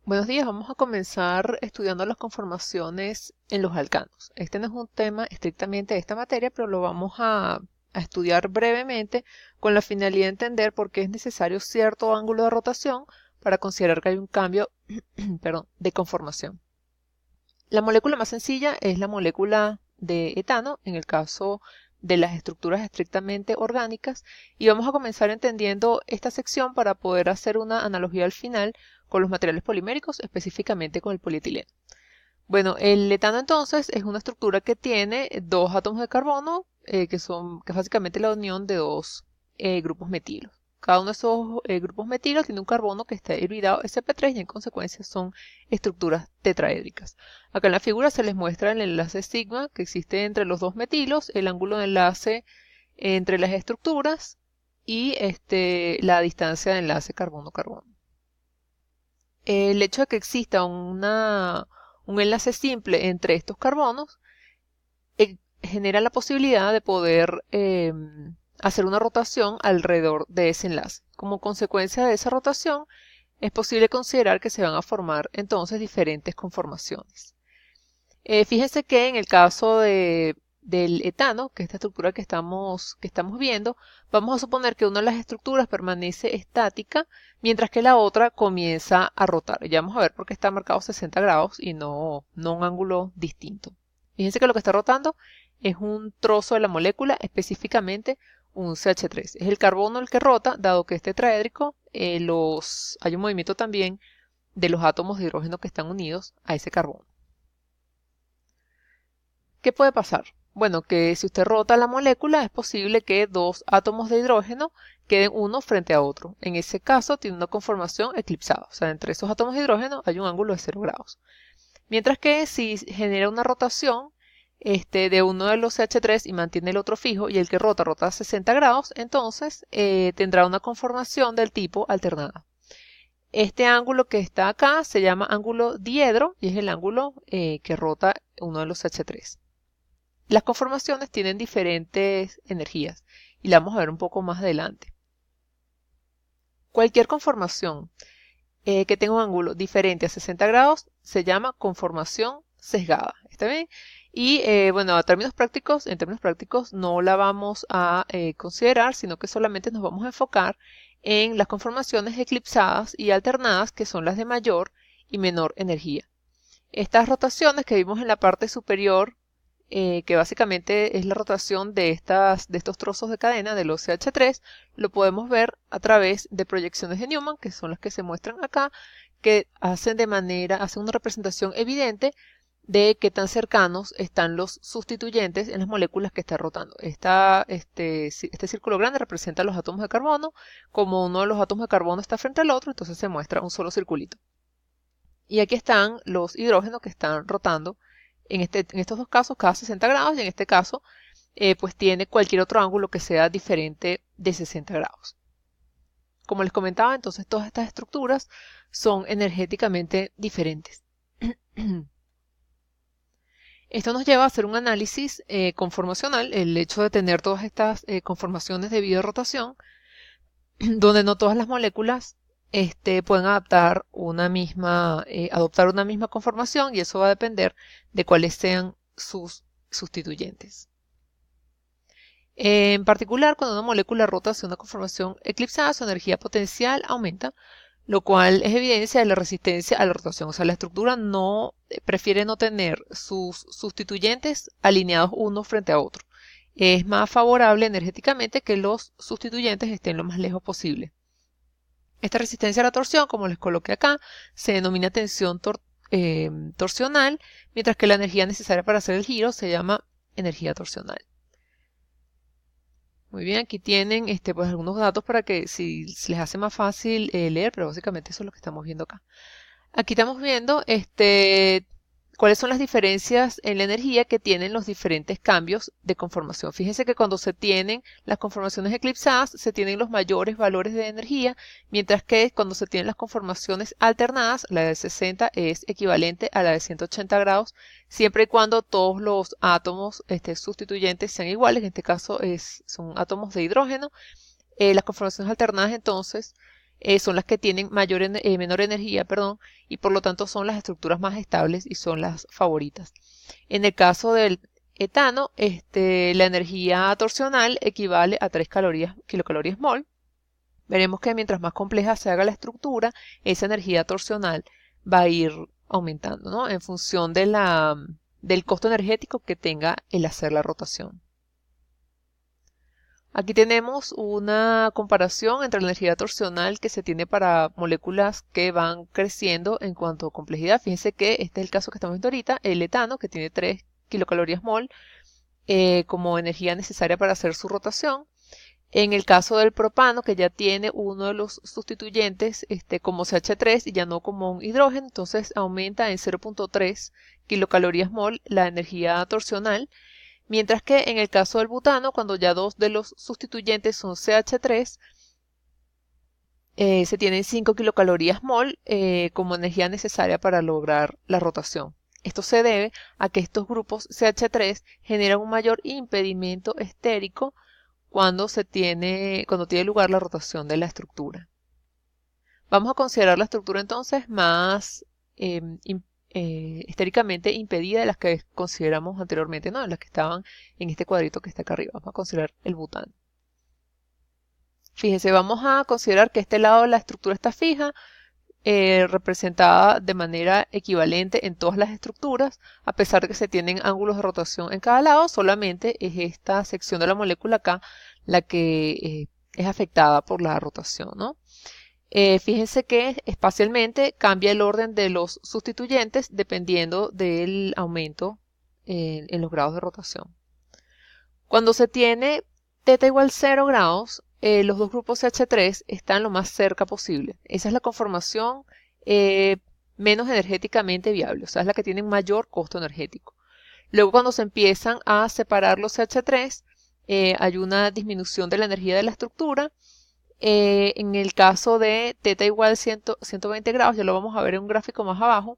Buenos días, vamos a comenzar estudiando las conformaciones en los alcanos. Este no es un tema estrictamente de esta materia, pero lo vamos a estudiar brevemente con la finalidad de entender por qué es necesario cierto ángulo de rotación para considerar que hay un cambio, perdón, de conformación. La molécula más sencilla es la molécula de etano, en el caso de las estructuras estrictamente orgánicas, y vamos a comenzar entendiendo esta sección para poder hacer una analogía al final con los materiales poliméricos, específicamente con el polietileno. Bueno, el etano entonces es una estructura que tiene dos átomos de carbono, que es básicamente la unión de dos grupos metilos. Cada uno de esos grupos metilos tiene un carbono que está hibridado sp3 y en consecuencia son estructuras tetraédricas. Acá en la figura se les muestra el enlace sigma que existe entre los dos metilos, el ángulo de enlace entre las estructuras y la distancia de enlace carbono-carbono. El hecho de que exista un enlace simple entre estos carbonos genera la posibilidad de poder hacer una rotación alrededor de ese enlace. Como consecuencia de esa rotación, es posible considerar que se van a formar entonces diferentes conformaciones. Fíjense que en el caso del etano, que es esta estructura que estamos viendo, vamos a suponer que una de las estructuras permanece estática, mientras que la otra comienza a rotar. Ya vamos a ver por qué está marcado 60 grados y no un ángulo distinto. Fíjense que lo que está rotando es un trozo de la molécula, específicamente un CH3. Es el carbono el que rota, dado que es tetraédrico, hay un movimiento también de los átomos de hidrógeno que están unidos a ese carbono. ¿Qué puede pasar? Bueno, que si usted rota la molécula, es posible que dos átomos de hidrógeno queden uno frente a otro. En ese caso, tiene una conformación eclipsada. O sea, entre esos átomos de hidrógeno hay un ángulo de 0 grados. Mientras que si genera una rotación de uno de los CH3 y mantiene el otro fijo, y el que rota a 60 grados, entonces tendrá una conformación del tipo alternada. Este ángulo que está acá se llama ángulo diedro y es el ángulo que rota uno de los CH3. Las conformaciones tienen diferentes energías y la vamos a ver un poco más adelante. Cualquier conformación que tenga un ángulo diferente a 60 grados se llama conformación sesgada. ¿Está bien? Y bueno, en términos prácticos no la vamos a considerar, sino que solamente nos vamos a enfocar en las conformaciones eclipsadas y alternadas, que son las de mayor y menor energía. Estas rotaciones que vimos en la parte superior, que básicamente es la rotación de estos trozos de cadena de los CH3, lo podemos ver a través de proyecciones de Newman, que son las que se muestran acá, que hacen una representación evidente de qué tan cercanos están los sustituyentes en las moléculas que está rotando. Este círculo grande representa los átomos de carbono. Como uno de los átomos de carbono está frente al otro, entonces se muestra un solo circulito. Y aquí están los hidrógenos que están rotando en estos dos casos cada 60 grados, y en este caso pues tiene cualquier otro ángulo que sea diferente de 60 grados. Como les comentaba, entonces todas estas estructuras son energéticamente diferentes. Esto nos lleva a hacer un análisis conformacional, el hecho de tener todas estas conformaciones debido a rotación, donde no todas las moléculas pueden adoptar una misma conformación, y eso va a depender de cuáles sean sus sustituyentes. En particular, cuando una molécula rota hacia una conformación eclipsada, su energía potencial aumenta, lo cual es evidencia de la resistencia a la rotación. O sea, la estructura prefiere no tener sus sustituyentes alineados uno frente a otro. Es más favorable energéticamente que los sustituyentes estén lo más lejos posible. Esta resistencia a la torsión, como les coloqué acá, se denomina tensión torsional, mientras que la energía necesaria para hacer el giro se llama energía torsional. Muy bien, aquí tienen pues algunos datos para que si les hace más fácil leer, pero básicamente eso es lo que estamos viendo acá. Aquí estamos viendo cuáles son las diferencias en la energía que tienen los diferentes cambios de conformación. Fíjense que cuando se tienen las conformaciones eclipsadas, se tienen los mayores valores de energía, mientras que cuando se tienen las conformaciones alternadas, la de 60 es equivalente a la de 180 grados, siempre y cuando todos los átomos sustituyentes sean iguales. En este caso son átomos de hidrógeno. Las conformaciones alternadas entonces son las que tienen menor energía, perdón, y por lo tanto son las estructuras más estables y son las favoritas. En el caso del etano, la energía torsional equivale a 3 kilocalorías mol. Veremos que mientras más compleja se haga la estructura, esa energía torsional va a ir aumentando, ¿no? En función del costo energético que tenga el hacer la rotación. Aquí tenemos una comparación entre la energía torsional que se tiene para moléculas que van creciendo en cuanto a complejidad. Fíjense que este es el caso que estamos viendo ahorita, el etano, que tiene 3 kilocalorías mol como energía necesaria para hacer su rotación. En el caso del propano, que ya tiene uno de los sustituyentes como CH3 y ya no como un hidrógeno, entonces aumenta en 0.3 kilocalorías mol la energía torsional. Mientras que en el caso del butano, cuando ya dos de los sustituyentes son CH3, se tienen 5 kilocalorías mol como energía necesaria para lograr la rotación. Esto se debe a que estos grupos CH3 generan un mayor impedimento estérico cuando tiene lugar la rotación de la estructura. Vamos a considerar la estructura entonces más estéricamente impedida de las que consideramos anteriormente, ¿no? Las que estaban en este cuadrito que está acá arriba. Vamos a considerar el butano. Fíjense, vamos a considerar que este lado de la estructura está fija, representada de manera equivalente en todas las estructuras, a pesar de que se tienen ángulos de rotación en cada lado, solamente es esta sección de la molécula acá la que es afectada por la rotación, ¿no? Fíjense que espacialmente cambia el orden de los sustituyentes dependiendo del aumento en los grados de rotación. Cuando se tiene θ igual 0 grados, los dos grupos CH3 están lo más cerca posible. Esa es la conformación menos energéticamente viable, o sea, es la que tiene mayor costo energético. Luego, cuando se empiezan a separar los CH3, hay una disminución de la energía de la estructura. En el caso de θ igual 120 grados, ya lo vamos a ver en un gráfico más abajo,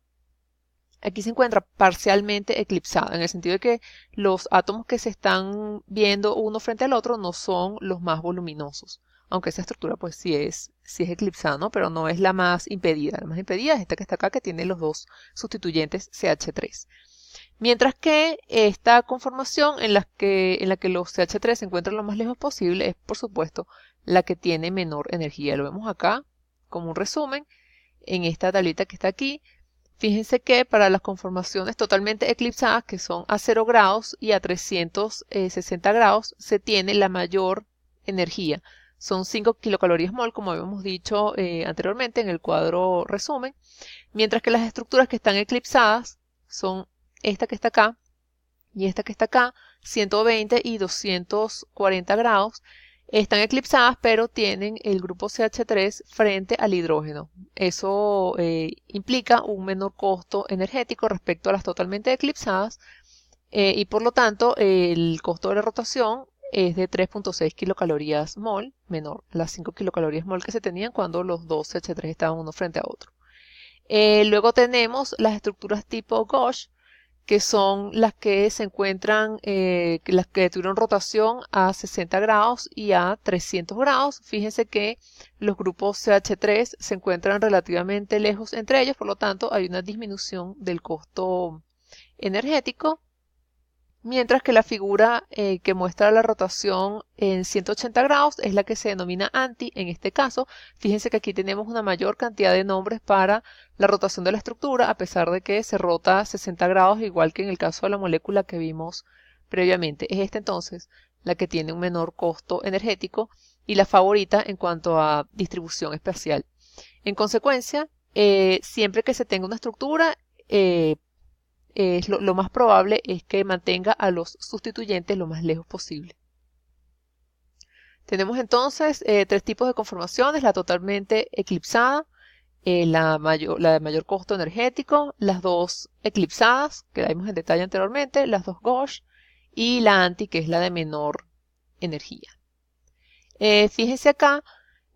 aquí se encuentra parcialmente eclipsada, en el sentido de que los átomos que se están viendo uno frente al otro no son los más voluminosos, aunque esa estructura pues sí es eclipsada, ¿no? Pero no es la más impedida. La más impedida es esta que está acá, que tiene los dos sustituyentes CH3. Mientras que esta conformación en la que los CH3 se encuentran lo más lejos posible es, por supuesto, la que tiene menor energía. Lo vemos acá como un resumen en esta tablita que está aquí. Fíjense que para las conformaciones totalmente eclipsadas, que son a 0 grados y a 360 grados, se tiene la mayor energía. Son 5 kilocalorías mol, como habíamos dicho anteriormente en el cuadro resumen. Mientras que las estructuras que están eclipsadas son esta que está acá y esta que está acá, 120 y 240 grados, están eclipsadas, pero tienen el grupo CH3 frente al hidrógeno. Eso implica un menor costo energético respecto a las totalmente eclipsadas y por lo tanto el costo de la rotación es de 3.6 kilocalorías mol, menor a las 5 kilocalorías mol que se tenían cuando los dos CH3 estaban uno frente a otro. Luego tenemos las estructuras tipo Gauge, que son las que se encuentran, las que tuvieron rotación a 60 grados y a 300 grados. Fíjense que los grupos CH3 se encuentran relativamente lejos entre ellos, por lo tanto hay una disminución del costo energético. Mientras que la figura que muestra la rotación en 180 grados es la que se denomina anti en este caso. Fíjense que aquí tenemos una mayor cantidad de nombres para la rotación de la estructura, a pesar de que se rota a 60 grados, igual que en el caso de la molécula que vimos previamente. Es esta entonces la que tiene un menor costo energético y la favorita en cuanto a distribución espacial. En consecuencia, siempre que se tenga una estructura, lo más probable es que mantenga a los sustituyentes lo más lejos posible. Tenemos entonces tres tipos de conformaciones: la totalmente eclipsada, la de mayor costo energético, las dos eclipsadas, que la vimos en detalle anteriormente, las dos Gauge, y la anti, que es la de menor energía. Fíjense acá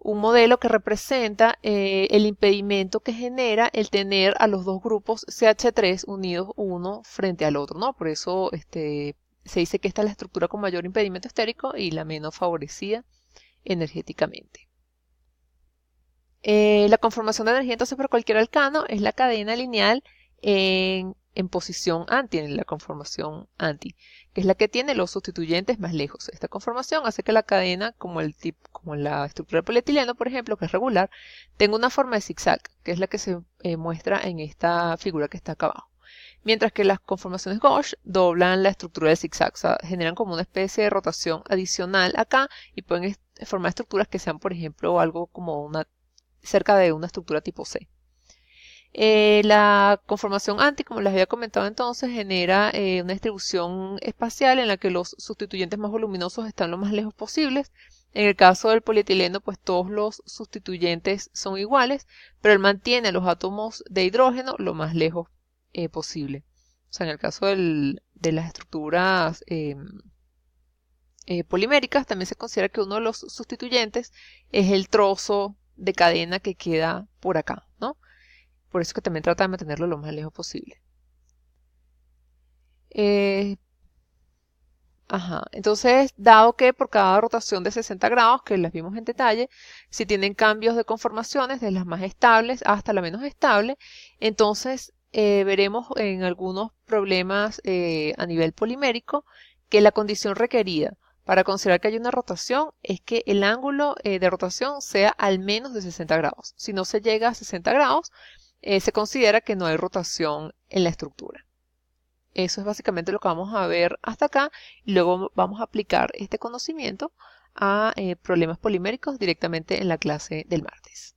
un modelo que representa el impedimento que genera el tener a los dos grupos CH3 unidos uno frente al otro, ¿no? Por eso se dice que esta es la estructura con mayor impedimento estérico y la menos favorecida energéticamente. La conformación de energía entonces por cualquier alcano es la cadena lineal en posición anti, en la conformación anti, que es la que tiene los sustituyentes más lejos. Esta conformación hace que la cadena, como la estructura del polietileno, por ejemplo, que es regular, tenga una forma de zigzag, que es la que se muestra en esta figura que está acá abajo. Mientras que las conformaciones Gauge doblan la estructura del zigzag, o sea, generan como una especie de rotación adicional acá y pueden formar estructuras que sean, por ejemplo, algo como cerca de una estructura tipo C. La conformación anti, como les había comentado entonces, genera una distribución espacial en la que los sustituyentes más voluminosos están lo más lejos posibles. En el caso del polietileno, pues todos los sustituyentes son iguales, pero él mantiene a los átomos de hidrógeno lo más lejos posible. O sea, en el caso de las estructuras poliméricas, también se considera que uno de los sustituyentes es el trozo de cadena que queda por acá, ¿no? Por eso que también trata de mantenerlo lo más lejos posible. Entonces, dado que por cada rotación de 60 grados, que las vimos en detalle, si tienen cambios de conformaciones de las más estables hasta la menos estable, entonces veremos en algunos problemas a nivel polimérico que la condición requerida para considerar que hay una rotación es que el ángulo de rotación sea al menos de 60 grados. Si no se llega a 60 grados, se considera que no hay rotación en la estructura. Eso es básicamente lo que vamos a ver hasta acá y luego vamos a aplicar este conocimiento a problemas poliméricos directamente en la clase del martes.